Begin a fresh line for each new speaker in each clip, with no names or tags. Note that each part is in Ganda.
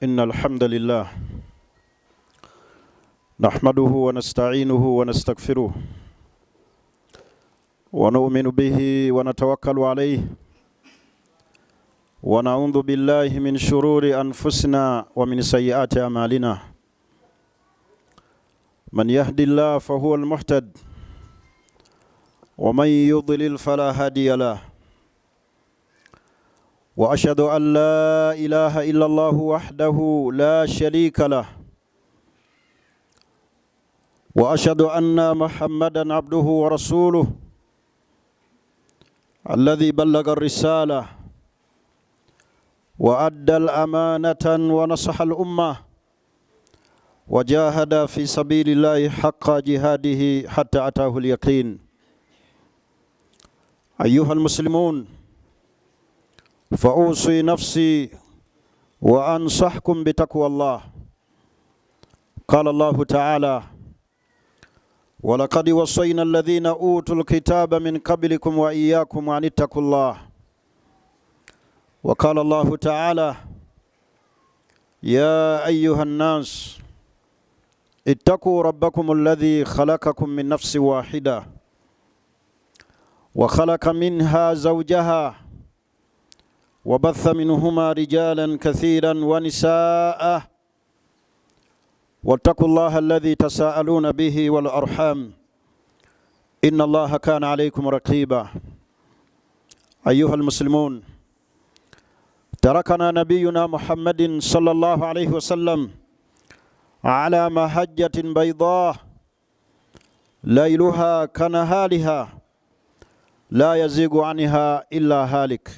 إن الحمد لله نحمده ونستعينه ونستغفره ونؤمن به ونتوكل عليه ونعوذ بالله من شرور أنفسنا ومن سيئات أعمالنا من يهد الله فهو المهتد ومن يضلل فلا هادي له وأشهد أن لا إله إلا الله وحده لا شريك له وأشهد أن محمدًا عبده ورسوله الذي بلغ الرسالة وأدى الأمانة ونصح الأمة وجاهد في سبيل الله حق جهاده حتى أتاه اليقين. أيها المسلمون، فأوصي نفسي وأنصحكم بتقوى الله. قال الله تعالى: ولقد وصينا الذين أوتوا الكتاب من قبلكم وإياكم أن اتقوا الله. وقال الله تعالى: يا أيها الناس اتقوا ربكم الذي خلقكم من نفس واحدة وخلق منها زوجها وبث منهما رجالا كثيرا ونساء واتقوا الله الذي تساءلون به والأرحام إن الله كان عليكم رقيبا. أيها المسلمون، تركنا نبينا محمد صلى الله عليه وسلم على مهجة بيضاء ليلها كنهارها لا يزيغ عنها إلا هالك.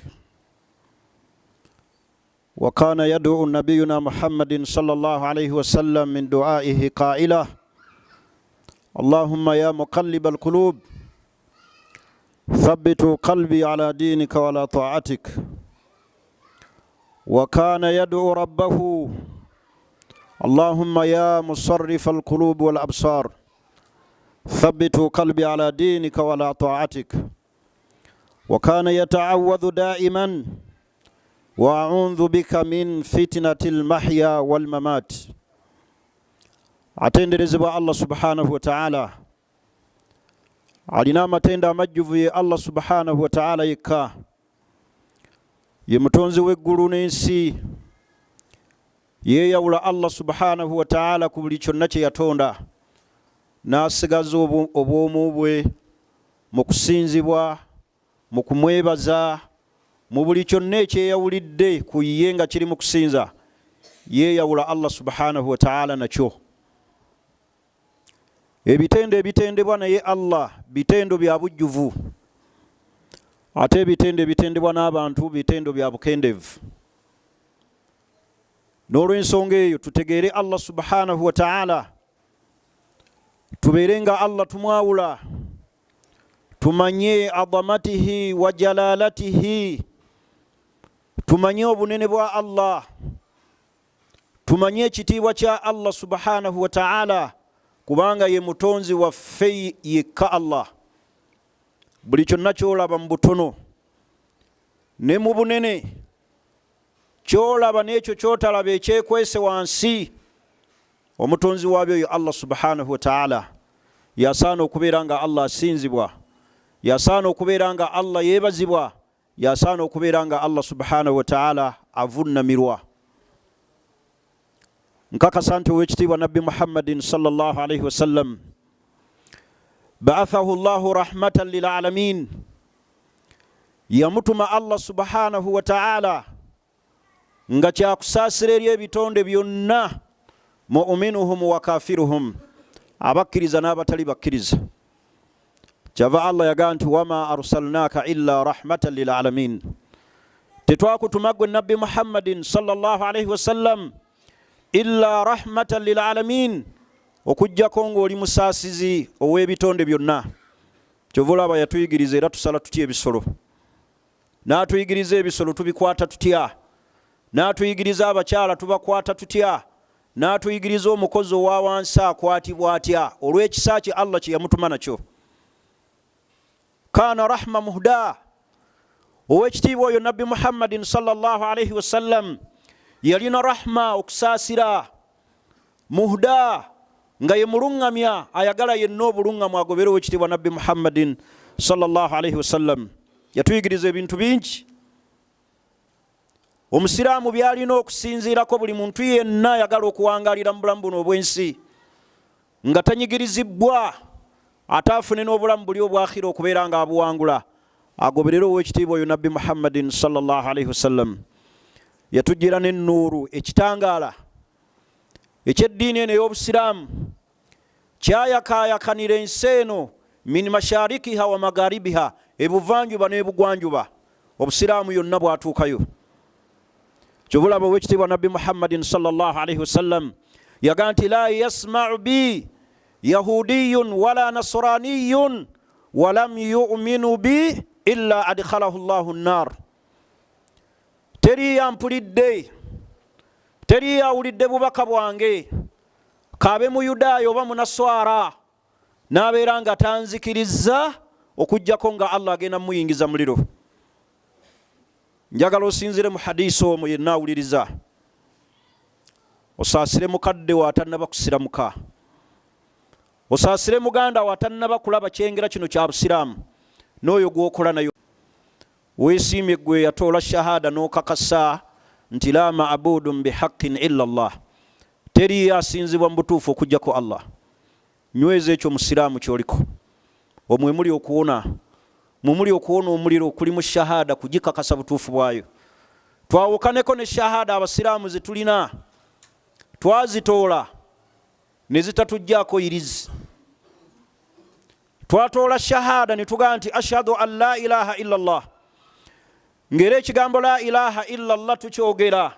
وكان يدعو نبينا محمد صلى الله عليه وسلم من دعائه قائلا: اللهم يا مقلب القلوب ثبت قلبي على دينك ولا طاعتك. وكان يدعو ربه: اللهم يا مصرف القلوب والأبصار ثبت قلبي على دينك ولا طاعتك. وكان يتعوذ دائما: وأعوذ بك من فتنة المحيا والممات. atenderezebwa Allah subhanahu wa ta'ala. Alina amatenda amajjuvu ye Allah subhanahu wa ta'ala yekka. Ye mutonzi w'eggulu n'ensi. Yeeyawula Allah subhanahu wa ta'ala ku buli kyonna kye yatonda, n'asigaza obwomu bwe mu kusinzibwa, mu kumwebaza, mu buli kyonna ekyeyawulidde ku ye nga kiri mu kusinza. Yeeyawula Allah subhanahu wa ta'ala nakyo. Ebitendo ebitendebwa naye Allah bitendo bya bujjuvu, ate ebitendo ebitendebwa n'abantu bitendo bya bukendevu. N'olw'ensonga eyo tutegeere Allah subhanahu wa ta'ala, tubeere nga Allah tumwawula, tumanye adhamatihi wa jalalatihi, tumanye obunene bwa Allah, tumanye ekitiibwa kya Allah subhanahu wa ta'ala, kubanga ye mutonzi waffe yekka Allah. Buli kyonna kyolaba mu butono ne mu bunene, kyolaba n'ekyo kyotalaba ekyekwese wansi, omutonzi waabyo yo Allah subhanahu wa ta'ala. Yasaana okubeera nga Allah asinzibwa, yasaana okubeera nga Allah yeebazibwa, yasaana okubeera nga Allah subhanahu wa ta'ala avunnamirwa. Nkakasa nti ow'ekitiibwa Nabbi Muhammadin sallallahu alayhi wasallam ba'athahu Allahu rahmatan lil alamin. Yamutuma Allah subhanahu wa ta'ala nga kyakusaasira eri ebitonde byonna, mu'minuhum wa kafiruhum, abakkiriza n'abatali bakkiriza. Kyava Allah yagaa nti wama arsalnaaka illa rahmatan lil alamin. Tetwakutuma gwe Nabbi Muhammadin sallallahu alayhi wasallam illa rahmatan lil alamin, okujjako ng'oli musaasizi ow'ebitonde byonna. Kyova olaba yatuyigiriza era tusala tutya ebisolo, n'atuyigiriza ebisolo tubikwata tutya, n'atuyigiriza abakyala tubakwata tutya, n'atuyigiriza omukozi owa wansi akwatibwa atya, olw'ekisa kye Allah kye yamutuma nakyo. Kaana rahma muhda. Ow'ekitiibwa oyo Nabbi Muhammadin sallallahu alayhi wasallam yalina rahma okusaasira, muhda nga ye mulungamya ayagala yenna obulungamu agoberewo ekitiibwa nabbi Muhammadin sallallahu alaihi wasallam. Yatuyigiriza ebintu bingi. Omusiraamu byalina okusinziirako buli muntu yenna ayagala okuwangalira mu bulamu buno obwensi nga tanyigirizibwa ate afune n'obulamu buli obwakhira okubeera nga abuwangula, agobererewo ekitiibwa oyo nabbi Muhammadin sallallahu alaihi wasallam. Yatujjira n'ennuuru, ekitangaala ekyeddiini eno ey'obusiraamu kyayakaayakanira ensi eno min masharikiha wa magaribiha, ebuvanjuba n'ebugwanjuba, obusiraamu yonna bwatuukayo. Kyobulaba ow'ekitiibwa nabbi Muhammadin sallallahu alaihi wasallam yagaa nti la yasma'u bi yahudiyun wala nasraniyun walam yu'minu bi illa adkhalahu Allahu nnar. Teri yampulidde, teri yawulidde bubaka bwange kaabe mu Yudaaya oba munaswara n'abeera nga tanzikiriza okujjako nga Allah agenda muyingiza muliro. Njagala osinzire mu hadisi omwo yenna awuliriza, osaasire mukadde watannaba kusiramuka, osaasire muganda watannaba kulaba kyengera kino kya busiraamu, n'oyo gwokola nayo weesiimye gwe yatoola shahada n'okakasa nti la ma'budun bihaqqin illa Allah, teri asinzibwa mu butuufu okujjako Allah. Nyweza ekyo musiraamu kyoliko, omwe muli okuwona, mumuli okuwona omuliro kuli mu shahada kugikakasa butuufu bwayo. Twawukaneko ne shahada abasiraamu zetulina twazitoola ne zitatujjaako irizi. Twatoola shahada ne tugaa nti ashhadu an la ilaha illa Allah, ngera ekigambo la ilaha illa Allah tukyogera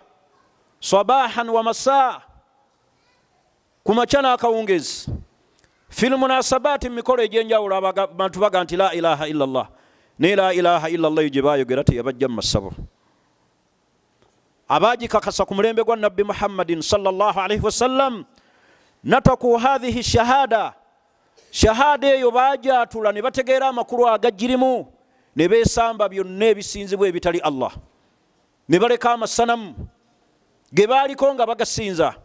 sabahan wa masa, kumakya n'akawungezi, fil munasabati, mikolo egy'enjawulo abantu baga nti la ilaha illa Allah, ne la ilaha illa Allah gye baayogera teyabajja mu masabo. Abaagikakasa ku mulembe gwa nabbi Muhammadin sallallahu alaihi wasallam nataku hadhihi shahada, shahada eyo baajatula ne bategeera amakulu agagirimu, ne beesamba byonna ebisinzibwa ebitali Allah, ne baleka amasanamu ge baaliko nga bagasinza.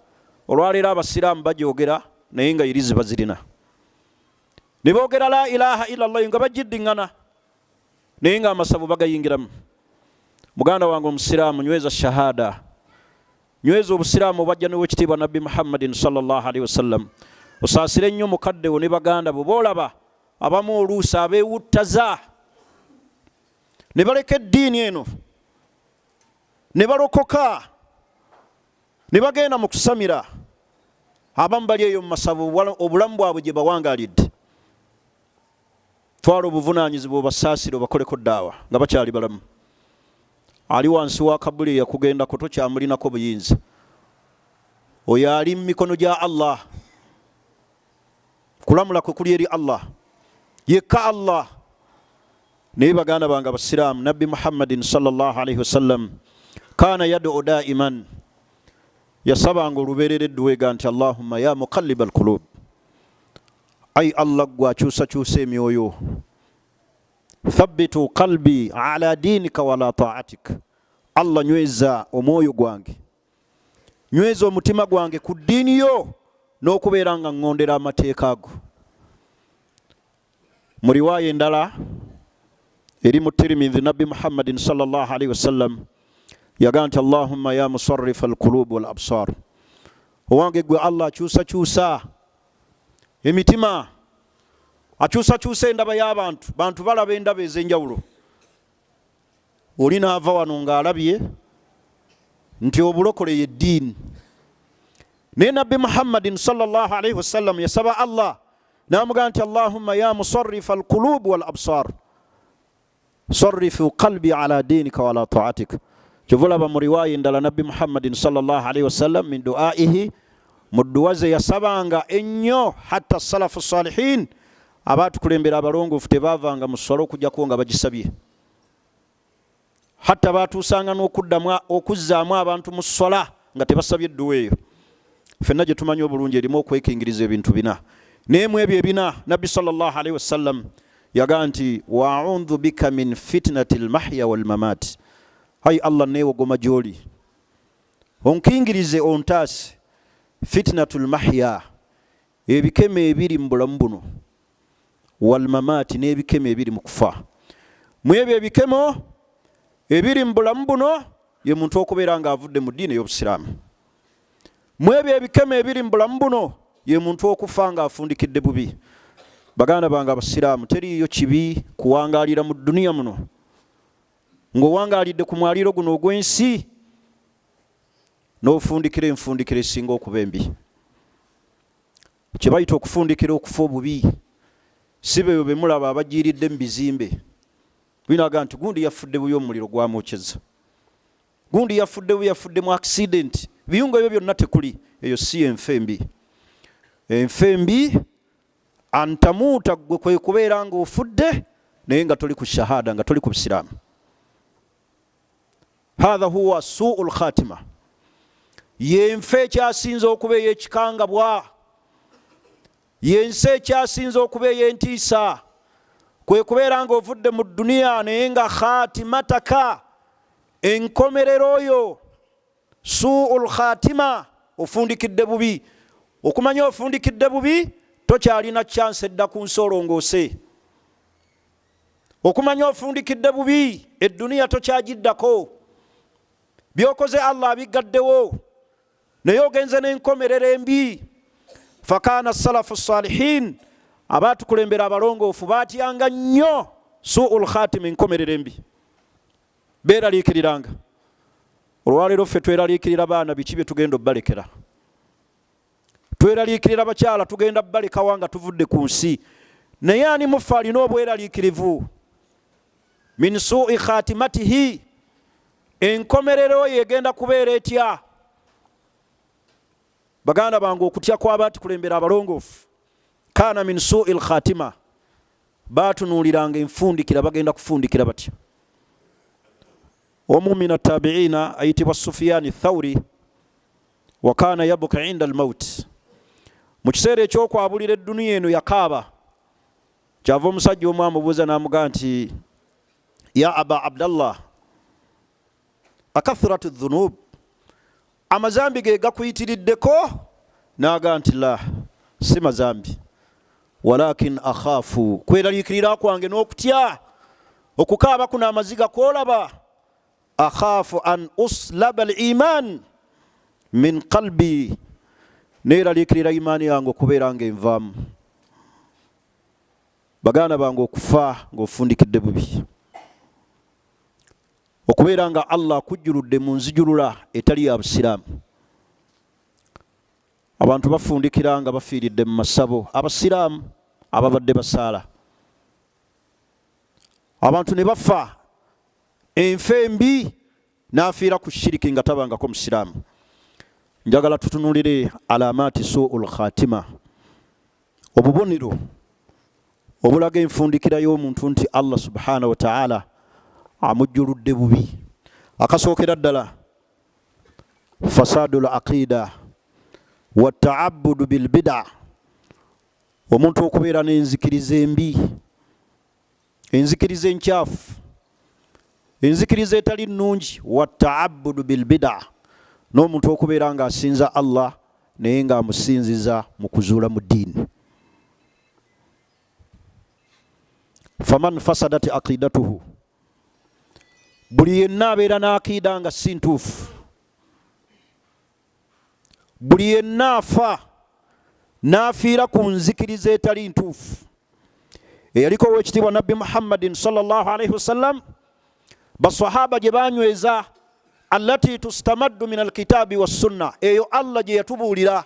Olwaleero abasiraamu bagyogera naye nga irizi bazirina, ne boogera la ilaha illa Allah nga bagiddiŋŋana naye nga amasavu bagayingiramu. Muganda wange omusiraamu, nyweza shahada, nyweza obusiraamu obajja n'owekitiibwa nabbi Muhammadin sallallahu alaihi wasallam. Osaasire ennyo mukadde wo ne baganda bo boolaba abamu oluusi abeewuttaza ne baleka eddiini eno ne balokoka ne bagenda mu kusamira. Abamu bali eyo mu masavu obulamu bwabwe gye bawangalidde. Twala obuvunaanyizibwa obasaasire obakoleko ddaawa nga bakyali balamu. Ali wansi wa kabuli yakugendako tokyamulinako buyinza, oyo ali mu mikono gya Allah, kulamula kwe kuli eri Allah yekka Allah. Naye baganda bange abasiraamu, nabbi Muhammadin sallallahu alaihi wasallam kaana yad'u daiman, yasabanga olubeerera edduweega nti Allahumma ya muqallib alqulub, ay Allah gwe akyusakyusa emyoyo, thabbitu qalbi ala dinika wala ta'atik. Allah nyweza omwoyo gwange, nyweza omutima gwange ku ddiini yo n'okubeera nga ŋŋondera amateeka go. Mu riwaaya endala eri mu Tirmidhi, nabbi Muhammadin sallallahu alaihi wasallam yagaa nti Allahumma ya musarrifa alqulub wal absar, owange gwe Allah akyusakyusa emitima, akyusakyusa endaba y'abantu, bantu balaba endaba ez'enjawulo. Oli naava wano ng'alabye nti obulokole ye ddiini. Naye nabbi Muhammadin sallallahu alaihi wasallam yasaba Allah n'amugaa nti Allahumma ya musarrifa alqulub wal absar sarrifu qalbi ala dinika wala ta'atik. Kyovulaba mu riwaaya endala nabbi Muhammadin sallallahu alaihi wasallam min duaihi, mu dduwa ze yasabanga ennyo, hatta salafu salihin, abaatukulembera abalongoofu tebaavanga mu sswala okugyako nga bagisabye, hatta baatuusanga n'okuddamu okuzzaamu abantu mu sswala nga tebasabye edduwa eyo. Ffenna gye tumanyi obulungi erimu okwekingiriza ebintu bina, naye mu ebyo ebina nabbi sallallahu alaihi wasallam yagaa nti wa'udhu bika min fitnati almahya walmamat, hay Allah neewogoma gy'oli onkingirize ontaase fitnatul mahya, ebikeme ebiri mu bulamu buno, wal mamati, n'ebikeme ebiri mu kufa. Mu ebyo ebikemo ebiri mu bulamu buno ye muntu okubeera nga avudde mu ddiini y'Obusiraamu. Mu ebyo ebikemo ebiri mu bulamu buno ye muntu okufa nga afundikidde bubi. Baganda bange Abasiraamu, teriiyo kibi kuwangaalira mu duniya muno ng'owangaalidde ku mwaliiro guno ogw'ensi n'ofundikira enfundikira esinga okuba embi. Kye bayita okufundikira okufa obubi, si beeyo be mulaba abajiiridde mu bizimbe binaga nti gundi yafudde buyo omuliro gwamwokyeza, gundi yafudde buyo, yafudde mu accident. Biyungo ebyo byonna tekuli. Eyo si enfa embi. Enfa embi antamuuta, gwe kwe kubeera nga ofudde naye nga toli ku shahada, nga toli ku Busiraamu. Hadha huwa su'ul khatima. Yenfa ekyasinza okuba ey'ekikangabwa, yensa ekyasinza okuba ey'entiisa, kwe kubeera nga ovudde mu duniya naye nga khatimataka, enkomerero oyo su'ul khatima, ofundikidde bubi. Okumanya ofundikidde bubi, tokyalina chance edda ku nsolongoose. Okumanya ofundikidde bubi, edduniya tokyagiddako. Byokoze Allah abigaddewo, naye ogenze n'enkomerero embi. Fakana salafu salihin, abatukulembera abalongoofu baatyanga nnyo su'ul khatima, enkomerero embi. Beeraliikiriranga. Olwaleero ffe tweraliikirira baana biki bye tugenda obbalekera. Tweraliikirira bakyala tugenda balekawa nga tuvudde ku nsi. Naye ani mufa alina obweraliikirivu? Min su'i khatimatihi, enkomerero ye egenda kubeera etya? Baganda bange, okutya kw'abatukulembera abalongoofu kana min su'il khatima. Baatunuuliranga enfundikira, bagenda kufundikira batya. Omu min attabi'ina ayitibwa Sufyaan Thawri, wa kana yabuka inda al-maut. Mu kiseera ekyokwabulira edduniya eno yakaaba. Kyava omusajja omu amubuuza n'amugaa nti, ya aba Abdallah, akathratu dhunub, amazambi ge gakuyitiriddeko? N'agaa nti la, si mazambi, walakin akhaafu, kweraliikirira kwange n'okutya okukaaba kuno amaziga kwolaba, akhaafu an uslaba al-iman min qalbi, neeraliikirira imaani yange okubeera nga envaamu. Baganda bange, okufa ng'ofundikidde bubi, okubeera nga Allah akujjuludde mu nzijulula etali ya Busiraamu. Abantu bafundikira nga bafiiridde mu masabo, Abasiraamu ababadde basaala. Abantu ne bafa enfa embi, n'afiira ku shiriki nga tabangako Musiraamu. Njagala tutunulire alamaati su'ul khatima, obubonero obulaga enfundikira y'omuntu nti Allah subhanahu wa ta'ala amujjuludde bubi. Akasookera ddala, fasadul aqida wa ta'abbudu bil bid'a, omuntu okubeera n'enzikiriza embi, enzikiriza enkyafu, enzikiriza etali nnungi. Wa ta'abbudu bil bid'a, n'omuntu okubeera nga asinza Allah naye nga amusinziza mu kuzuula mu ddiini. Faman fasadat aqidatuhu, buli yenna abeera n'akiida nga si ntuufu, buli yenna afa n'afiira ku nzikiriza etali ntuufu. Eyaliko ow'ekitiibwa Nabbi Muhammadin sallallahu alaihi wasallam, basahaba gye banyweza, allati tustamaddu min alkitaabi wassunna, eyo Allah gye yatubuulira,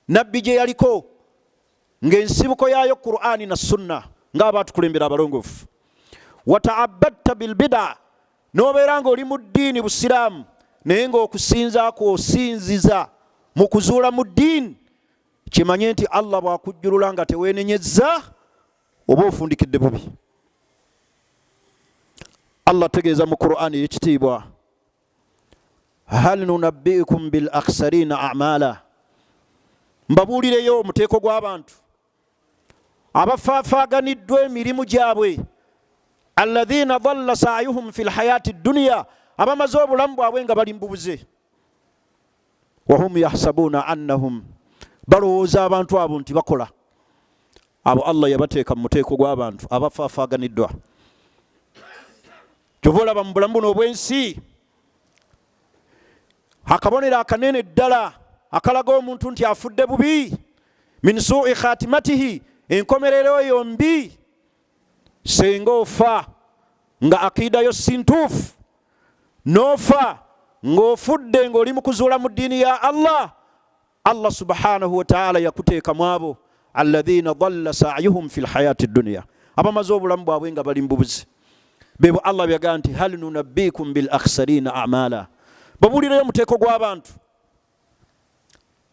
nabbi gye yaliko ng'ensibuko yaayo Qur'ani na sunna, ng'abatukulembera abalongoofu. Wata'abbadta bil bid'a, n'obeera ng'oli mu ddiini Busiraamu naye ng'okusinza kw'osinziza mu kuzuula mu ddiini, kimanye nti Allah bw'akujjulula nga teweenenyezza oba ofundikidde bubi. Allah tegeeza mu Qur'ani y'ekitiibwa, hal nunabbi'ukum bil akhsarina a'mala, mbabuulireyo omuteeko gw'abantu abafaafaaganiddwa emirimu gyabwe, alladhina dhalla sa'yuhum fil hayati dunya, abamaze obulamu bwabwe nga bali mbubuze. wahum yahsabuna annahum balowooza abantu abo nti bakola. Abo Allah yabateeka mu muteeko gw'abantu abafaafaganiddwa. Kyova olaba mu bulamu buno obw'ensi akabonero akanene ddala akalaga omuntu nti afudde bubi, min su'i khatimatihi, enkomerero yombi, senga ofa nga akida yo sintuufu, nofa ng'ofudde ng'oli mu kuzuula mu ddiini ya Allah, Allah subhanahu wa ta'ala yakuteeka mu abo alladhina dhalla sa'yuhum fil hayati dunya, abamaze obulamu bwabwe nga bali mu bubuzi. Bebo Allah byaga nti hal nunabbikum bil akhsarina a'mala, babulireyo muteeko gw'abantu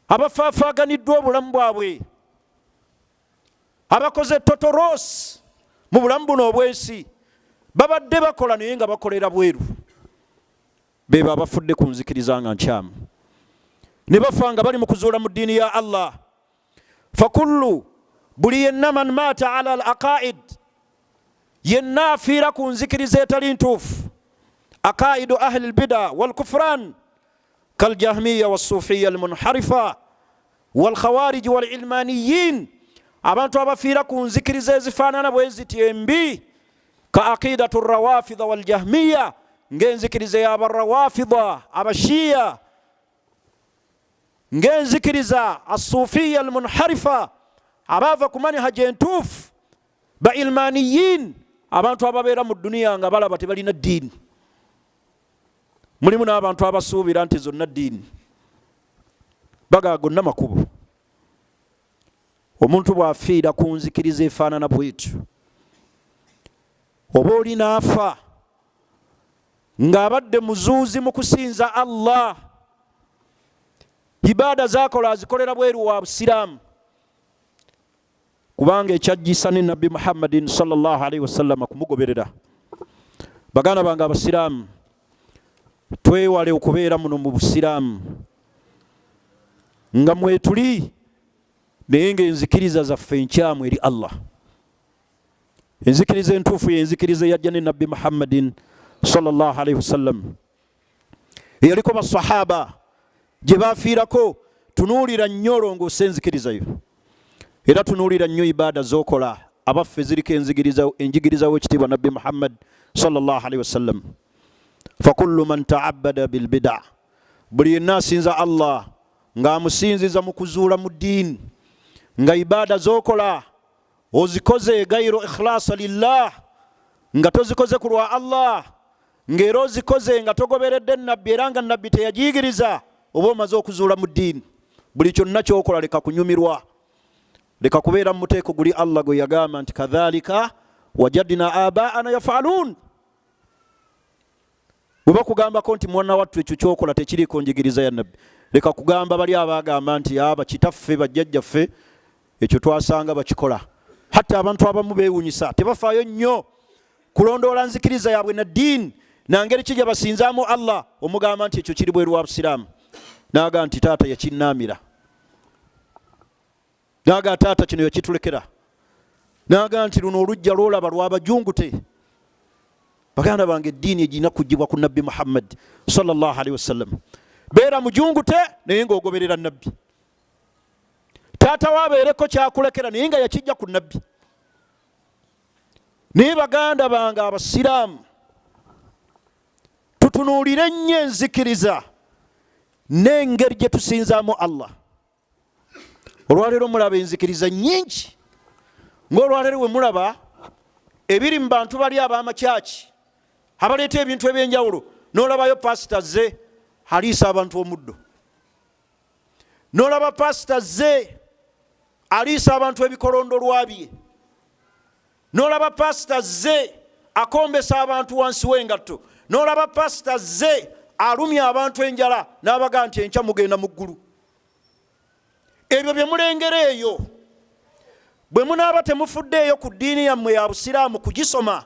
abafaafaganiddwa obulamu bwabwe, abakoze totorosi mu bulamu buno obw'ensi, babadde bakola naye nga bakolera bweru. Bebo abafudde ku nzikiriza nga nkyamu, ne bafa nga bali mu kuzuula mu ddiini ya Allah. Fakullu, buli yenna man maata ala al aqaid, yenna afiira ku nzikiriza etali ntuufu, aqaidu ahli albida walkufran kaljahmiya wassufiya almunharifa walkhawariji walilmaniyin, abantu abafiira ku nzikiriza ezifaanana bwe ziti embi, ka aqidatu rawafidha waljahmiya, ng'enzikiriza y'abarawafidha abashiya, ng'enzikiriza assufiya almunharifa abava ku manhaji entuufu, ba ilmaniyin, abantu ababeera mu duniya nga balaba tebalina ddiini. Mulimu n'abantu abasuubira nti zonna ddiini, bagaa gonna makubo. Omuntu bw'afiira ku nzikiriza efaanana bw'etyo, oba oli n'afa ng'abadde muzuuzi mu kusinza Allah, ibaada z'akola azikolera bweru wa busiraamu, kubanga ekyajjisa ne Nabbi Muhammadin sallallahu alaihi wasallam kumugoberera. Baganda bange abasiraamu, twewale okubeera muno mu busiraamu nga mwetuli, naye ng'enzikiriza zaffe nkyamu eri Allah. Enzikiriza entuufu y'enzikiriza eyajja ne Nabbi Muhammadin sallallahu alaihi wasallam, eyaliko basahaba gye baafiirako. Tunuulira nnyo olongoose enzikirizayo, era tunuulira nnyo ibaada z'okola. Abaffe ziriko enjigiriza w'ekitiibwa Nabbi Muhammad sallallahu alaihi wasallam. Fakullu man ta'abbada bil bid'a, buli yenna asinza Allah ng'amusinziza mu kuzuula mu ddiini, nga ibaada z'okola ozikoze gayiro ikhlasa lillah, nga tozikoze ku lwa Allah, ng'era ozikoze nga togoberedde nabbi era nga nabbi teyagiyigiriza, oba omaze okuzuula mu ddiini. Buli kyonna ky'okola leka kunyumirwa, leka kubeera mu muteeko guli Allah gwe yagamba nti kadhalika wajadna abaana yaf'aluun. Bwe bakugambako nti mwana wattu ekyo ky'okola tekiriiko njigiriza ya nabbi, leka kugamba bali abagamba nti aba kitaffe bajjajjaffe ekyo twasanga bakikola. Hatta abantu abamu beewunyisa, tebafaayo nnyo kulondoola nzikiriza yaabwe na ddiini na ngeri ki gye basinzaamu Allah, omugamba nti ekyo kiri bweru wa busiraamu, naaga nti taata yakinnaamira, naaga taata kino yakitulekera, naaga nti luno olujja lwolaba lwabajungute. Baganda bange, eddiini egirina kuggyibwa ku Nabbi Muhammad sallallahu alaihi wasallam. Beera mujungute naye ng'ogoberera nabbi. Taata waabeereko kyakulekera naye nga yakijja ku nabbi. Naye baganda bange abasiraamu, tutunuulire nnyo enzikiriza n'engeri gye tusinzaamu Allah. Olwaleero mulaba enzikiriza nnyingi, ng'olwaleero we mulaba ebiri mu bantu bali ab'amakyaki abaleeta ebintu eby'enjawulo, n'olabayo pasita ze aliisa abantu omuddo, n'olaba pasita ze aliisa abantu ebikolondolwa bye, n'olaba pasita ze akombesa abantu wansi w'engatto, n'olaba pasita ze alumya abantu enjala n'abaga nti enkya mugenda mu ggulu. Ebyo bye mulengera eyo, bwe munaaba temufuddeeyo ku ddiini yammwe ya busiraamu kugisoma,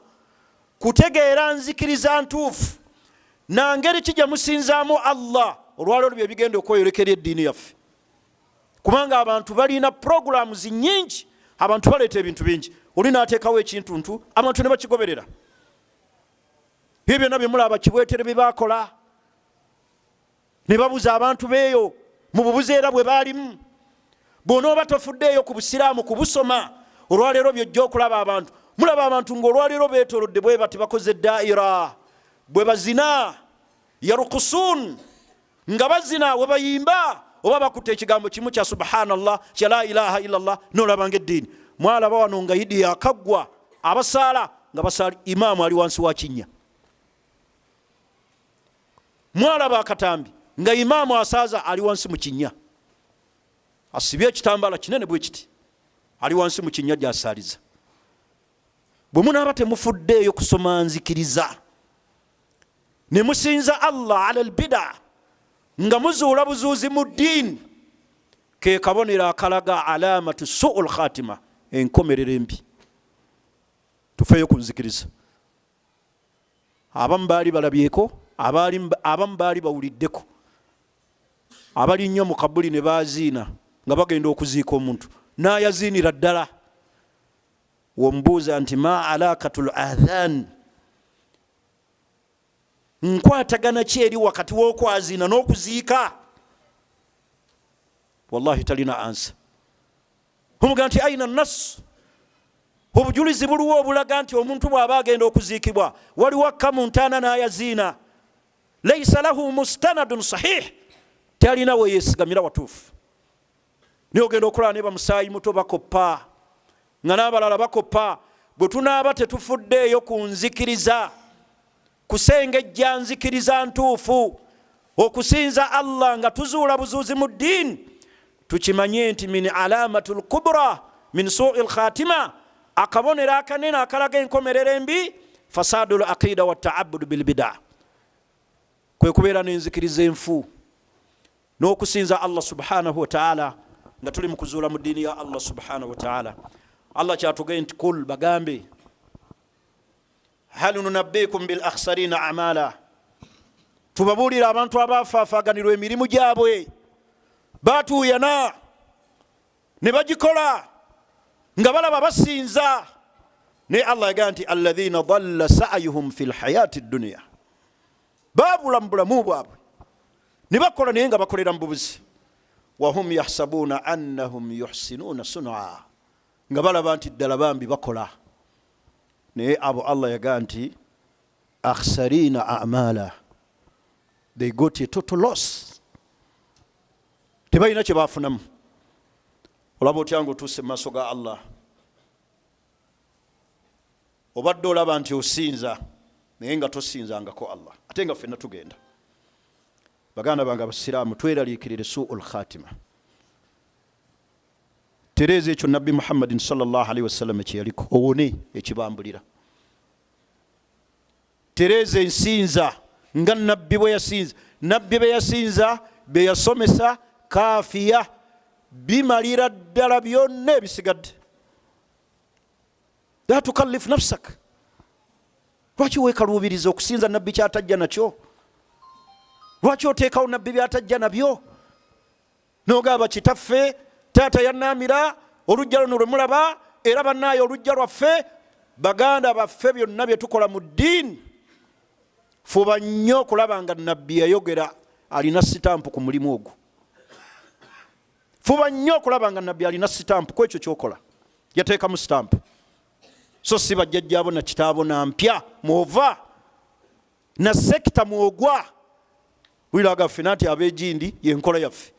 kutegeera nzikiriza ntuufu na ngeri ki gye musinzaamu Allah, olwaleero bye bigenda okweyolekera eddiini yaffe. Kubanga abantu balina programs nnyingi, abantu baleeta ebintu bingi, oli n'ateekawo ekintuntu abantu ne bakigoberera. Ebyo byonna bye mulaba kibwetere bye baakola, ne babuza abantu beeyo mu bubuzeera bwe baalimu. Bw'onooba tofuddeeyo ku busiraamu kubusoma, olwaleero byojja okulaba abantu. Mulaba abantu ng'olwaleero beetoolodde bwe bati bakoze daira, bwe bazina yarukusun, nga bazina we bayimba oba bakutte ekigambo kimu kya subhanallah kya la ilaha illallah, n'olaba ng'eddiini. Mwalaba wano nga Idi yakaggwa, abasaala nga basaali imaamu ali wansi wa kinnya. Mwalaba akatambi nga imaamu asaaza ali wansi mu kinnya, asibye ekitambala kinene bwe kiti, ali wansi mu kinnya gy'asaaliza. Bwe munaaba temufuddeeyo kusoma nzikiriza ne musinza Allah ala albida nga muzuula buzuuzi mu ddiini, ke kabonero akalaga alamatu su'ul khatima, enkomerero embi. Tufeeyo ku nzikiriza. Abamu baali balabyeko, abamu baali bawuliddeko, abali nnyo mu kabuli ne baziina nga bagenda okuziika omuntu, n'ayaziinira ddala. Wombuuza nti ma alakatul adhan, nkwatagana ki eri wakati w'okwaziina n'okuziika? Wallahi talina ansa. Omuga nti aina nas, obujulizi buliwo obulaga nti omuntu bw'aba agenda okuziikibwa waliwo akka mu ntaana n'ayaziina, laysa lahu mustanadun sahih, talina we yeesigamira watuufu. Naye ogenda okulaba ne bamusaayi muto bakoppa, nga n'abalala bakoppa. Bwe tunaaba tetufuddeeyo ku nzikiriza, kusengejja nzikiriza ntuufu, okusinza Allah nga tuzuula buzuuzi mu ddiini, tukimanye nti min alamatul kubra min su'il khatima, akabonero akanene akalaga enkomerero embi, fasadul aqida wa ta'abbud bil bid'a, kwe kubeera n'enzikiriza enfu n'okusinza Allah subhanahu wa ta'ala nga tuli mu kuzuula mu ddiini ya Allah subhanahu wa ta'ala. Allah kyatugambye nti kul, bagambe, hal nunabbikum bil akhsarina a'mala, tubabuulira abantu abaafaafaganirwa emirimu gyabwe, baatuuyana ne bagikola nga balaba basinza. Naye Allah yagamba nti alladhina dalla sa'yuhum fil hayati dunya, baabula mu bulamu bwabwe ne bakola naye nga bakolera mu bubuzi. Wahum yahsabuna annahum yuhsinuna sun'a, nga balaba nti ddala bambi bakola. Naye abo Allah yagamba nti akhsarina a'mala, they got a total loss, tebalina kye baafunamu. Olaba otya ng'otuuse mu maaso ga Allah, obadde olaba nti osinza naye nga tosinzangako Allah, ate nga ffenna tugenda. Baganda bange abasiraamu, tweraliikirire su'ul khatima. Tereeza ekyo Nabbi Muhammadin sallallahu alaihi wasallam kye yaliko, owone ekibambulira. Tereeza ensinza nga nabbi bwe yasinza. Nabbi be yasinza, be yasomesa, kaafiya, bimalira ddala byonna ebisigadde. La tukallif nafsak. Lwaki weekaluubiriza okusinza nabbi kyatajja nakyo? Lwaki oteekawo nabbi byatajja nabyo? N'ogamba kitaffe taata yannaamira, olujja luno lwe mulaba, era bannaayo olujja lwaffe. Baganda baffe byonna bye tukola mu ddiini, fuba nnyo okulaba nga nabbi yayogera alina sitampu ku mulimu ogwo. Fuba nnyo okulaba nga nabbi alina sitampu ku ekyo kyokola, yateekamu sitampu. So si bajjajjaabo na kitaabo na mpya mwova na sekita mwogwa. Wiraga ffenna nti ab'egindi yenkola yaffe.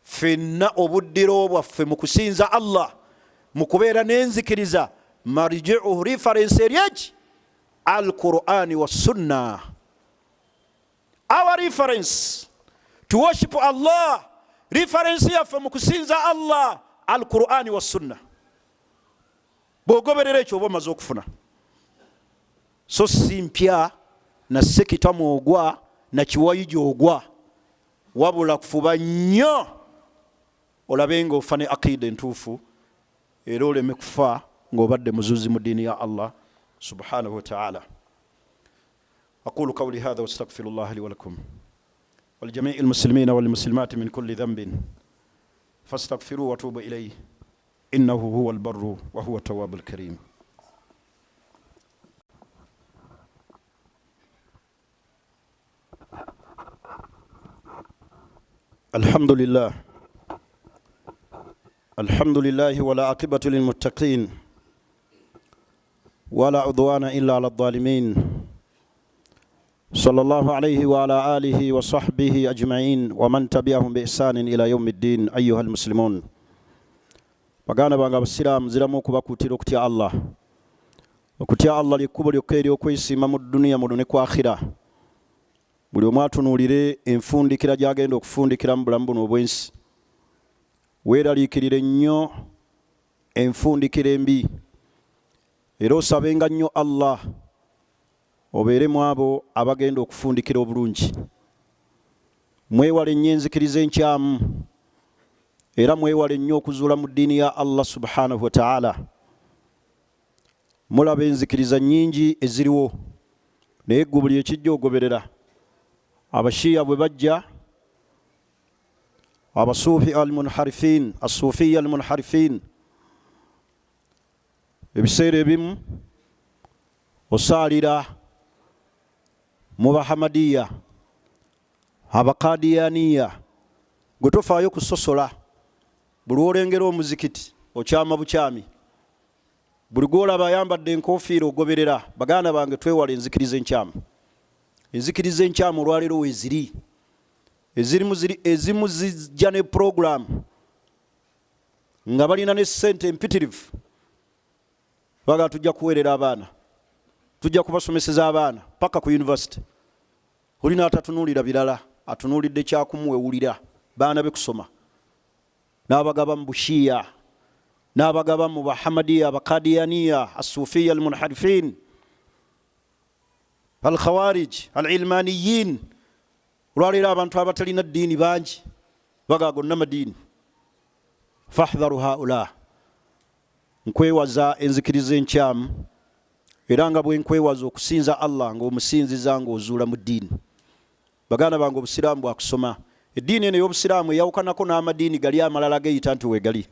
Ffenna obuddiro bwaffe mu kusinza Allah, mu kubeera n'enzikiriza, marji'uhu, reference eryeki? Al-Qur'ani wa Sunnah. Our reference to worship Allah, reference yaffe mu kusinza Allah, Al-Qur'ani wa Sunnah. Bw'ogoberera ekyo oba omaze okufuna. So si mpya na sekita mwogwa na kiwayi gy'ogwa, wabula kufuba nnyo olabe ng'ofa ne aqida entuufu, era oleme kufa ng'obadde muzuuzi mu ddiini ya Allah subhanahu wa ta'ala. أقول قولي هذا واستغفر الله لي ولكم ولجميع المسلمين والمسلمات من كل ذنب فاستغفروه وتوبوا إليه إنه هو البر وهو التواب الكريم. الحمد لله ولا عاقبة للمتقين ولا عدوان إلا على الظالمين صلى الله عليه وعلى آله وصحبه أجمعين ومن تبعهم بإحسان إلى يوم الدين. أيها المسلمون bagana banga abasiraamu ziramu okubakutira okutya Allah. Okutya Allah likubo lyokeri okwesiima mu dunia muno ne ku akhira. Buli omu atunuulire enfundikira gy'agenda okufundikira mu bulamu buno obwensi. Weeraliikirire nnyo enfundikira embi. Era osabenga nnyo Allah obeere mu abo abagenda okufundikira obulungi. Mwewale nnyo enzikiriza enkyamu. Era mwewale nnyo okuzuula mu ddiini ya Allah subhanahu wa ta'ala. Mulaba enzikiriza nnyingi eziriwo naye ggwe buli ekijja ogoberera. Abashiya bwe bajja, abasuufi al-munharifin, as-sufiya al-munharifin, ebiseera ebimu osaalira mu bahamadiya, abakadiyaniya, gwe tofaayo kusosola. Buli olengera omuzikiti okyama bukyami. Buli gwolaba ayambadde enkofiira ogoberera. Baganda bange twewale enzikiriza enkyamu. Enzikiriza enkyamu olwaleero weeziri. Ezimu zijja ne program nga balina ne ssente empitirivu. Baga tujja kuweerera abaana, tujja kubasomeseza abaana paka ku university. Olina atatunuulira birala, atunuulidde kyakumuwewulira baana be kusoma. N'abagaba mu bushiya, n'abagaba mu bahamadiya, abakadiyaniya, as-sufiya al-munharifin, al-khawarij, al-ilmaniyin. Olwaleero abantu abatalina ddiini bangi baga gonna madiini. Fahdharu haula. Nkwewaza enzikiriza enkyamu era nga bwe nkwewaza okusinza Allah ng'omusinziza ng'ozuula mu ddiini. Baganda bange obusiraamu bwakusoma. Eddiini eno y'obusiraamu eyawukanako n'amadiini gali amalala geyita nti wegali.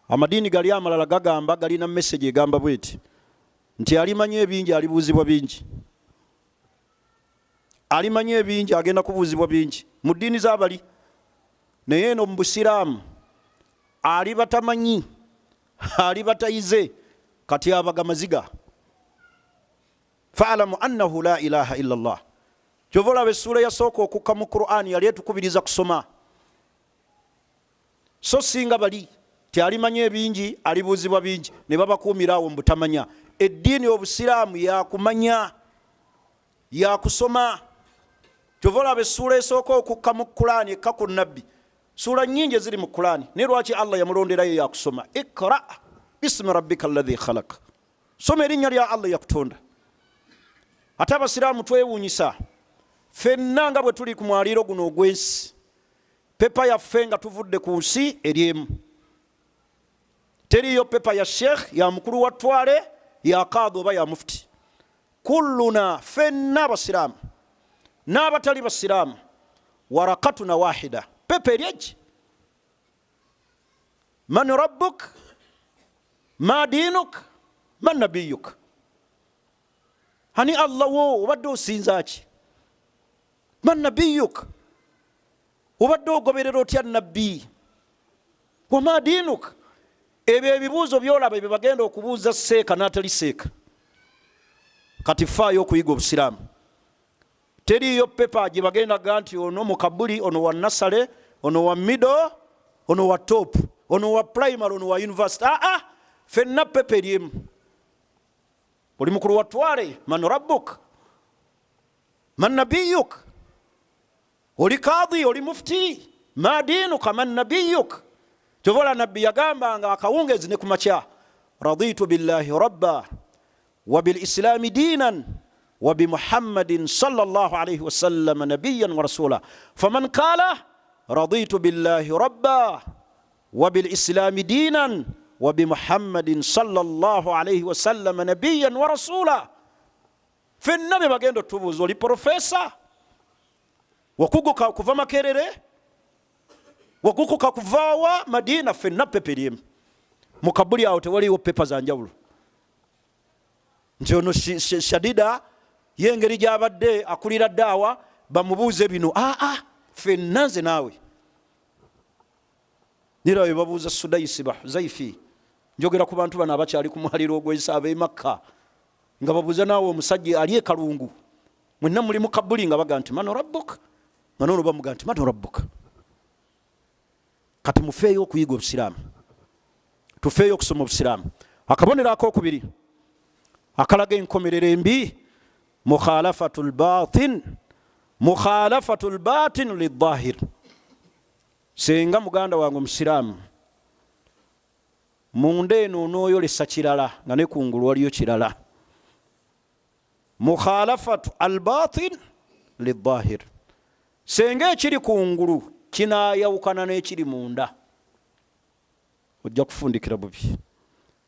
Amadiini gali amalala gagamba galina message egamba bweti nti alimanyi ebingi alibuuzibwa bingi. Alimanyi ebingi agenda kubuuzibwa bingi mu ddiini z'abali. Naye eno mu busiraamu ali batamanyi, ali batayize kati abaga maziga. Fa'alamu annahu la ilaha illa Allah. Kyova olaba essuula yasooka okukka mu Qur'ani yali etukubiriza kusoma. So singa bali ti alimanyi ebingi alibuuzibwa bingi ne babakuumira awo mu butamanya. Eddiini obusiraamu yakumanya, yakusoma. Kyova olaba essuula esooka okukka mu Qur'ani ekka ku nabbi. Ssuula nnyingi eziri mu Qur'ani naye lwaki Allah yamulonderayo yakusoma. Iqra bismi rabbika alladhi khalaq. Soma erinnya lya Allah yakutonda. Ate abasiraamu twewuunyisa. Ffenna nga bwe tuli ku mwaliiro guno ogw'ensi, pepa yaffe nga tuvudde ku nsi eri emu. Teriyo pepa ya sheikh, ya mukulu wa ttwale, ya kaadhi oba ya mufti. Kulluna ffenna abasiraamu n'abatali basiraamu warakatuna wahida. Pepa eri egi. Man rabbuk, ma dinuk, man nabiyuk. Hani Allah wo obadde osinza ki? Man nabiyuk, obadde ogoberera otya nabbi? Wa ma dinuk. Ebyo ebibuuzo byolaba ebyo bagenda okubuuza seeka n'atali seeka. Kati faayo okuyiga obusiraamu. Teriyo pepa gye bagendaga nti ono mu kabuli, ono wa nasale, ono wa middle, ono wa top, ono wa primary, ono wa university. Ffenna pepa eri emu. Oli mukulu wa ttwale, man rabbuk, man nabiyuk. Oli kaadhi, oli mufti, ma dinuka, man nabiyuk. Kyova nabbi yagambanga akawungeezi ne kumakya, raditu billahi rabba wa bil islami diinan wa bi Muhammadin sallallahu alayhi wa sallam nabiyyan wa rasula. Faman qala raditu billahi rabba wa bil islami diinan wa bi Muhammadin sallallahu alayhi wa sallam nabiyyan wa rasula. Ffenna be bagenda otubuuza, oli profesa wakuguka kuva Makerere, wakuguka kuva wa Madina. Ffenna pepa eri emu. Mu kabuli awo tewaliwo pepa za njawulo nti ono shadida yengeri gy'abadde akulira daawa bamubuuze bino. Ffenna nze naawe nira babuuza Sudaisi Bahuzaifi, njogera ku bantu bano abakyali ku mwaliro ogw'ensi ab'e Makka, nga babuuza naawe omusajja ali e Kalungu mwenna muli mu kabuli nga baga nti mano rabbuka, nga noono bamuga nti mano rabbuka. Kati mufeeyo okuyiga obusiraamu, tufeeyo okusoma obusiraamu. Akabonero akokubiri akalaga enkomerero embi, mukhalafatul batin lidhahir. Senga muganda wange omusiraamu munda eno onooyolesa kirala nga ne kungulu waliyo kirala. Mukhalafatu albatin lidhahir, senga ekiri kungulu kinaayawukana n'ekiri munda, ojja kufundikira bubi.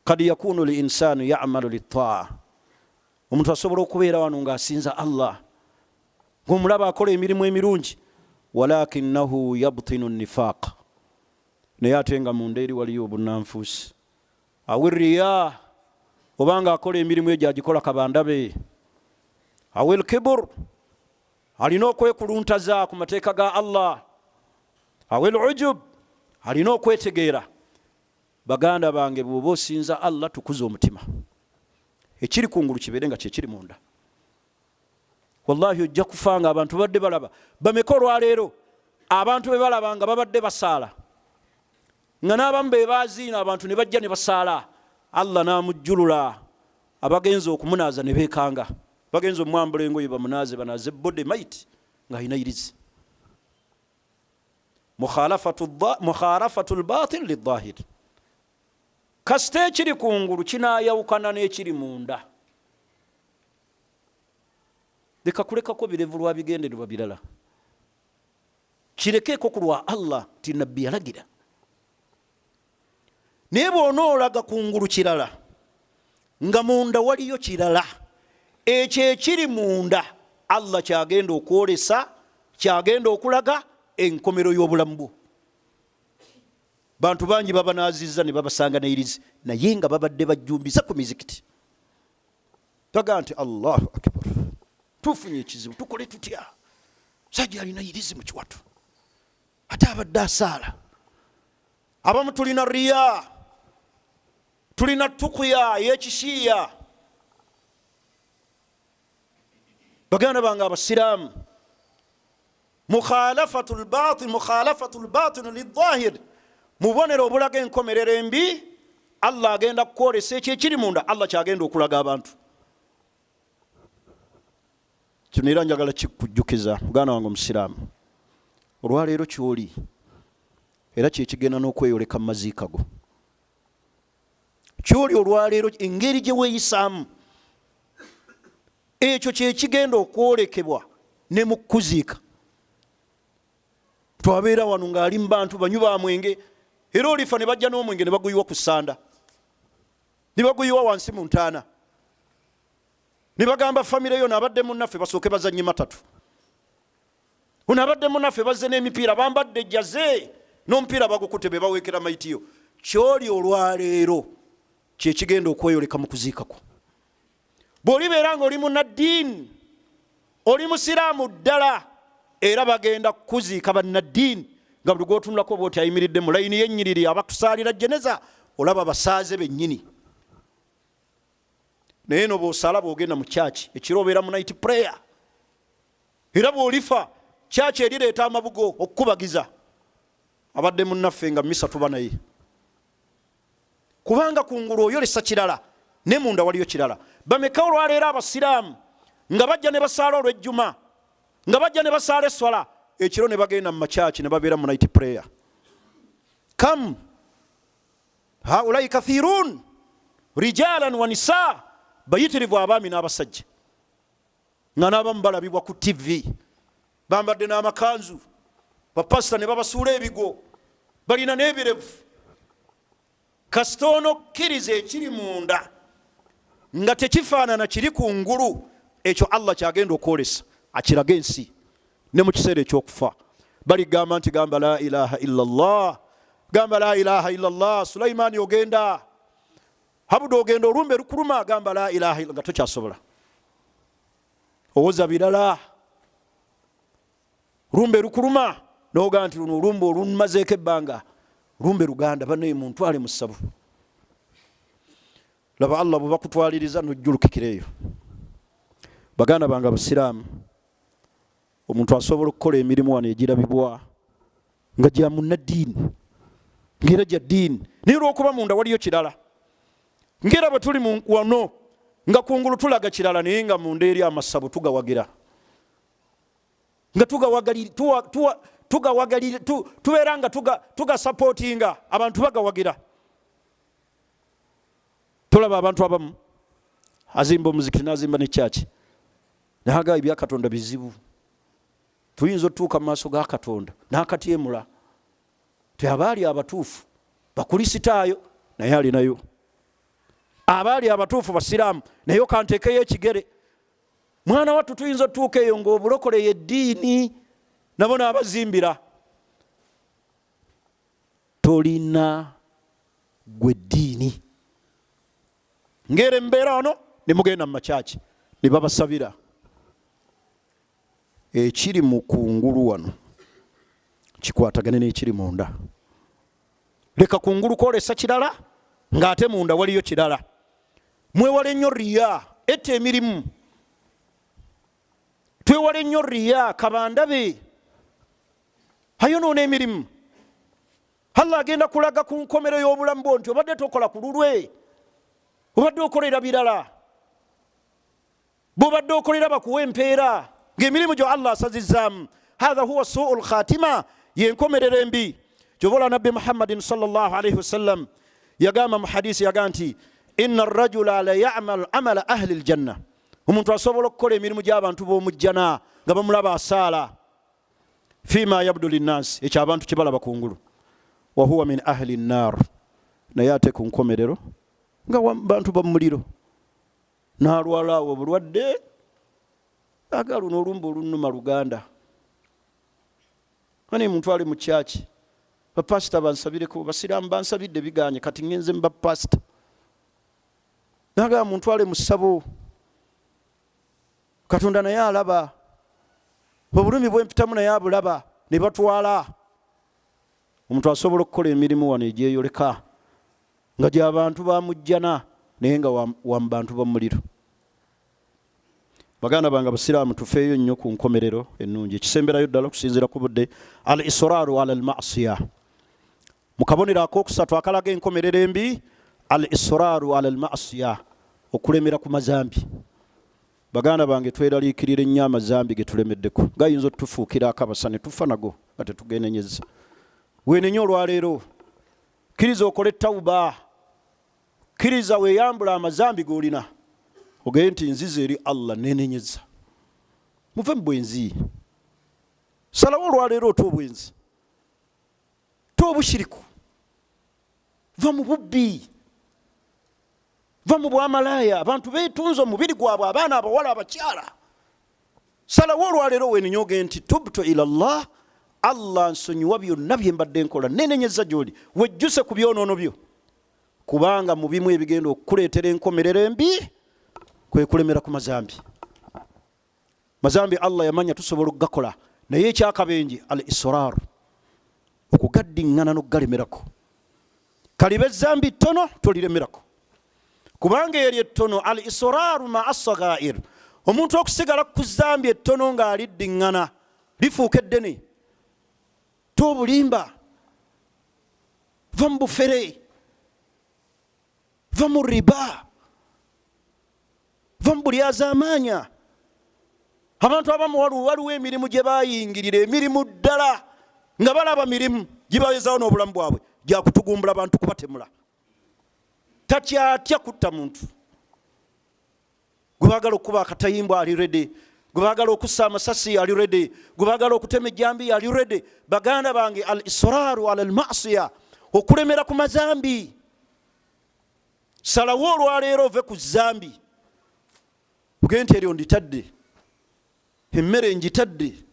Kad yakunu li insanu ya'malu litaa, omuntu asobola okubeera wano ng'asinza Allah, ng'omulaba akola emirimu emirungi, walakinahu yabtinu nifaq, naye ate nga munda eri waliyo obunanfuusi. Awirriya, obanga akola emirimu egyo agikola kabandabe. Awil kibur, alina okwekuluntaza ku mateeka ga Allah. Awil ujub, alina okwetegeera. Baganda bange, bw'oba osinza Allah tukuza omutima, ekiri kungulu kibeere nga kyekiri munda. Wallahi ojja kufanga abantu badde balaba. Bameka olwaleero abantu be balaba nga babadde basaala, nga n'abamu be baaziina abantu ne bajja ne basaala, Allah n'amujjulula, abagenza okumunaaza ne beekanga, bagenza omwambula engoye bamunaaze bode maiti ng'alina irizi. Mukhalafatul batin lidhahir, kasita ekiri kungulu kinaayawukana n'ekiri munda. Leka kulekako birevu lwa bigendererwa birala, kirekeeko ku lwa Allah ti nabbi yalagira. Naye bw'onoolaga kungulu kirala nga munda waliyo kirala, ekyo ekiri munda Allah kyagenda okwolesa, kyagenda okulaga enkomero y'obulamu bwo. Bantu bangi babanaazizza ne babasanga n'erizi, naye nga babadde bajjumbiza ku mizikiti. Taga nti Allahu akbar, tufunye ekizibu, tukole tutya? Sajja alina irizi mu kiwatu, ate abadde asaala. Abamu tulina riya, tulina tukuya y'ekishiya. Baganda bange abasiraamu, mukhalafatul batin lidhahir, mubonero obulaga enkomerero embi. Allah agenda kukwolesa ekyo ekiri munda, Allah kyagenda okulaga abantu. Kino era njagala kikujjukiza muganda wange omusiraamu, olwaleero kyoli era kyekigenda n'okweyoleka mu maziika go. Kyoli olwaleero engeri gye weeyisaamu, ekyo kyekigenda okwolekebwa ne mu kuziika. Twabeera wano ng'ali mu bantu banywi ba mwenge, era olifa ne bajja n'omwenge ne baguyiwa ku ssanda, ne baguyiwa wansi mu ntaana, ne bagamba famire yo nabadde munnaffe basooke bazannye matatu, ono abadde munnaffe bazze n'emipiira, bambadde jaze n'omupiira bagukute be baweekera mayitiyo. Kyoli olwaleero kyekigenda okweyoleka mu kuziika kwo. Bw'olibeera ng'oli munnaddiini, oli musiraamu ddala, era bagenda kukuziika bannaddiini, nga buli gw'otunulako bw'oti ayimiridde mu layini y'ennyiriri abakusaalira jeneza, olaba basaaze bennyini. Naye no bw'osala bw'ogenda mu kyaki, ekiro obeera mu night prayer, era bw'olifa kyaki erireeta amabugo okukubagiza, abadde munnaffe nga misa tuba naye. Kubanga kungulu oyolesa kirala, ne munda waliyo kirala. Bameka olwaleero abasiraamu nga bajja ne basaala olw'ejjuma, nga bajja ne basaala eswala, ekiro ne bagenda mu makyaki ne babeera mu night prayer. Kam haulai kathirun rijalan wa nisaa, bayitirivu abaami n'abasajja, nga n'abamu balabibwa ku TV bambadde n'amakanzu, bapasita ne babasuula ebigo, balina n'ebirevu. Kasita onokkiriza ekiri munda nga tekifaanana kiri kungulu, ekyo Allah kyagenda okwolesa akiraga ensi ne mu kiseera ekyokufa. Baligamba nti gamba la ilaha illallah, gamba la ilaha illallah. Sulaimaani ogenda, Habudu ogenda, olumbe lukuluma, gamba la ilaha illallah, nga tokyasobola. Owoza birala, lumbe lukuluma, n'ogamba nti luno olumbe olumazeeko ebbanga, lumbe luganda banaye muntwale mu ssabu. Laba Allah bwe bakutwaliriza nojjulukikireeyo. Baganda bange abasiraamu, omuntu asobola okukola emirimu wano egirabibwa nga gya munnaddiini, ng'era gya ddiini, naye olw'okuba munda waliyo kirala. Ng'era bwe tuli wano nga kungulu tulaga kirala naye nga munda eri amasabu tugawagira. Nga tugawagalira tubeera nga tugasapootinga abantu bagawagira. Tulaba abantu abamu azimba omuzikiti n'azimba ne kyaki naga ebya Katonda bizibu. Tuyinza otuuka mu maaso ga Katonda n'akatyemula teabaali abatuufu bakulisitaayo naye alinayo, abaali abatuufu basiraamu naye kanteekeyo ekigere. Mwana wattu tuyinza otuuka eyo ng'obulokole yeddiini nabo n'abazimbira. Tolina gwe ddiini. Ngere mbeera wano ne mugenda mu makyaki ne babasabira. Ekiri mu kungulu wano kikwatagane n'ekiri munda. Leka kungulu kwolesa kirala ng'ate munda waliyo kirala. Mwewale nnyo riya, etta emirimu. Twewale nnyo riya, kabandabe ayonoona emirimu. Allah agenda kulaga ku nkomero y'obulamu bwo nti obadde tokola ku lulwe, obadde okolera birala, bw'obadde okolera bakuwa empeera ng'emirimu gyo Allah asazizzaamu. Hatha huwa su'ul khatima, yenkomerera embi. Gyobola Nabbi Muhammadin sallallahu alayhi wasallam yagamba mu hadisi yaga nti inna arrajula la ya'mal amala ahli aljanna, omuntu asobola okukola emirimu gy'abantu b'omujjana nga bamulaba asaala, fima yabdu linnaasi, ekyo abantu kye balaba kungulu, wa huwa min ahli nnar, naye ate ku nkomerero nga bantu bamuliro, n'alwala obulwadde aga luno olumba olunuma luganda. Ani muntu ali mu kyaki, bapasita bansabireko, basiraamu bansabidde biganye, kati ngenze mba pasita. Naga muntu ali mu ssabo, Katonda naye alaba, obulumi bwempitamu naye abulaba, ne batwala. Omuntu asobola okukola emirimu wano egyeyoleka nga gy'abantu bamujjana naye nga wa mu bantu bamuliro. Baganda bange abasiraamu tufeeyo nnyo ku nkomerero ennungi. Ekisemberayo ddala okusinziira ku budde, al israaru ala al ma'siya. Mu kabonero akookusatu akalaga enkomerero embi, al israaru ala al ma'siya, okulemera ku mazambi. Baganda bange tweraliikirira ennyo amazambi ge tulemeddeko. Gayinza otufuukirako abasa ne tufa nago nga tetugenenyezza. Weenenye olwaleero, kkiriza okole tawuba, kkiriza weeyambula amazambi g'olina, ogende nti nzize eri Allah neenenyezza. Muve mu bwenzi. Salawo olwaleero ota obwenzi, ta obushiriku, va mu bubbi, va mu bwamalaaya. Abantu beetunza omubiri gwabwe, abaana abawala abakyala. Salawo olwaleero weenenye ogende nti tubtu ila Allah, Allah nsonyiwa byonna bye mbadde nkola, neenenyezza gy'oli, wejjuse ku byonoono byo, kubanga mu bimu ebigenda okukuleetera enkomerero embi kwe kulemera ku mazambi. Mazambi Allah yamanya tusobola okugakola, naye ekyakabenje al israr, okugaddiŋŋana n'okugalemerako. Kaliba ezzambi ttono toliremerako, kubanga eryo ettono al israru ma as-saghair, omuntu okusigala ku zambi ettono ng'aliddiŋŋana lifuuka eddene. Tobulimba, va mu bufere, va mu riba, va mu bulyazaamaanya. Abantu abamu waliwo emirimu gye bayingirira, emirimu ddala nga balaba mirimu gibawezawo n'obulamu bwabwe, gyakutugumbula abantu kubatemula. Tatyatya kutta muntu. Gwe baagala okuba akatayimbwa ali ready, gwe baagala okussa amasasi ali ready, gwe baagala okutema ejjambi ali ready. Baganda bange al israaru ala al ma'siya, okulemera ku mazambi. Salawo olwaleero ove ku zambi, ogende nti eryo nditadde, emmere njitadde.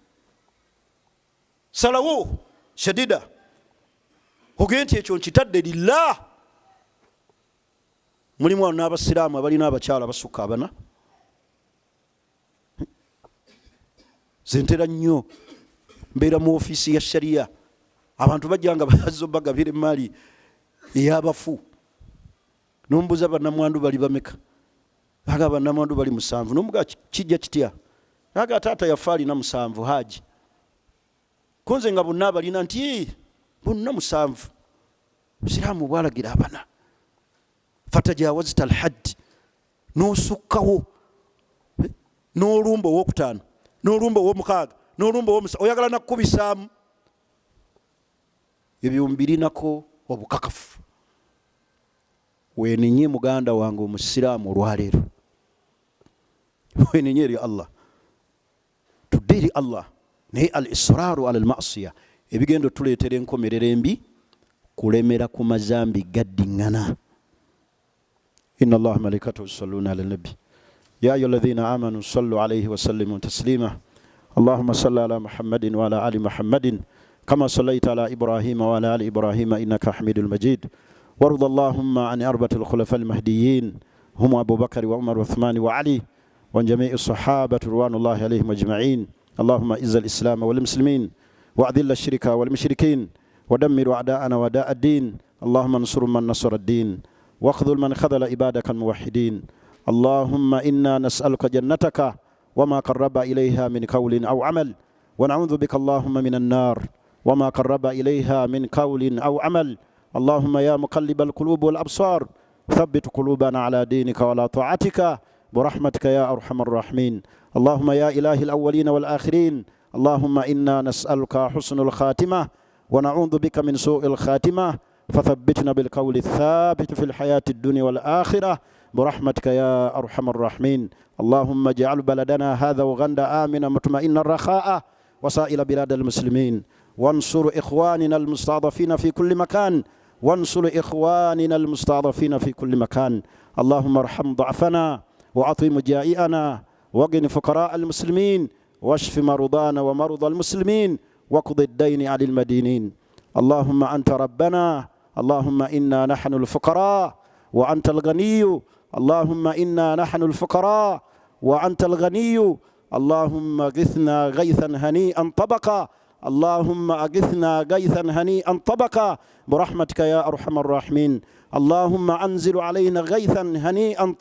Salawo shadida, ogende nti ekyo nkitadde lillah. Mulimu wano n'abasiraamu abalina abakyala basukka abana. Zentera nnyo mbeera mu ofiisi ya sharia, abantu bajjanga bazzo bagabire mali eyabafu nombuza bannamwandu bali bameka aga bannamwandu bali 7 nomuga kijja kitya aga taata yafaali na 7 haji konze nga bonna balina nti bonna 7 Musiramu bwalagira abana fatajawazta alhadd nosukkawo n'olumba owokutaano n'olumba owomukaaga n'olumba owomusa oyagala nakubisaamu ebyo mbirinako obukakafu wenenye muganda wange omusiraamu olwaleero wenenye eri Allah tudde eri Allah naye al israaru ala almasiya ebigendo tuleetera enkomerero embi kulemera ku mazambi gaddiŋŋana inna allaha malaikatahu yusalluna ala nabi ya ayuha alladhina amanu sallu alayhi wa sallimu taslima allahumma salli ala muhammadin wa ala ali muhammadin كما صليت على إبراهيم وعلى آل إبراهيم إنك حميد المجيد وارض اللهم عن 4 الخلفاء المهديين هم أبو بكر وعمر وعثمان وعلي وعن جميع الصحابة رضوان الله عليهم أجمعين اللهم إعز الإسلام والمسلمين وأذل الشرك والمشركين ودمر أعداءنا وأعداء الدين اللهم انصر من نصر الدين واخذل من خذل عبادك الموحدين اللهم إنا نسألك جنتك وما قرب إليها من قول أو عمل ونعوذ بك اللهم من النار وما قرب إليها من قول أو عمل اللهم يا مقلب القلوب والأبصار ثبت قلوبنا على دينك وعلى طاعتك برحمتك يا أرحم الراحمين اللهم يا إله الأولين والآخرين اللهم إنا نسألك حسن الخاتمة ونعوذ بك من سوء الخاتمة فثبتنا بالقول الثابت في الحياة الدنيا والآخرة برحمتك يا أرحم الراحمين اللهم اجعل بلدنا هذا وغندا آمنا مطمئنا رخاء وسائر بلاد المسلمين وانصر إخواننا المستضعفين في كل مكان وانصر إخواننا المستضعفين في كل مكان اللهم ارحم ضعفنا وأطعم جائعنا وقن فقراء المسلمين واشف مرضانا ومرضى المسلمين واقض الدين عن المدينين اللهم أنت ربنا اللهم إنا نحن الفقراء وأنت الغني اللهم إنا نحن الفقراء وأنت الغني اللهم اغثنا غيثا هنيئا طبقا اللهم أغثنا غيثا هنيئا طبقا برحمتك يا أرحم الراحمين اللهم أنزل علينا غيثا هنيئا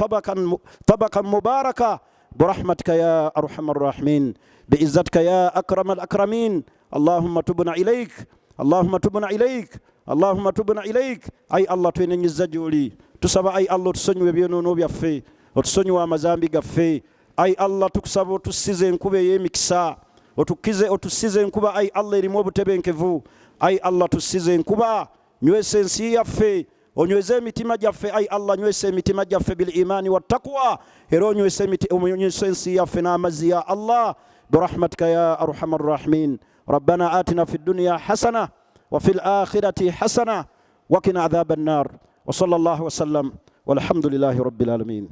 طبقا مباركا برحمتك يا أرحم الراحمين بعزتك يا أكرم الأكرمين اللهم تبنا إليك اللهم تبنا إليك اللهم تبنا إليك أي الله توين الزجولي تسبع أي الله تسنو بينو نوبيا في وتسنو مزامبي غفي أي الله تكسبو تسيزن كوبي يمكسا otukize otusize nkuba ai Allah erimu obutebenkevu ai Allah tusize nkuba nywese ensi yaffe onyweze emitima gyaffe ai Allah nywese emitima gyaffe bil imani wat taqwa era onywese ensi yaffe n'amazzi ya Allah برحمتك يا أرحم الراحمين ربنا آتنا في الدنيا حسنة وفي الآخرة حسنة وقنا عذاب النار وصلى الله وسلم والحمد لله رب العالمين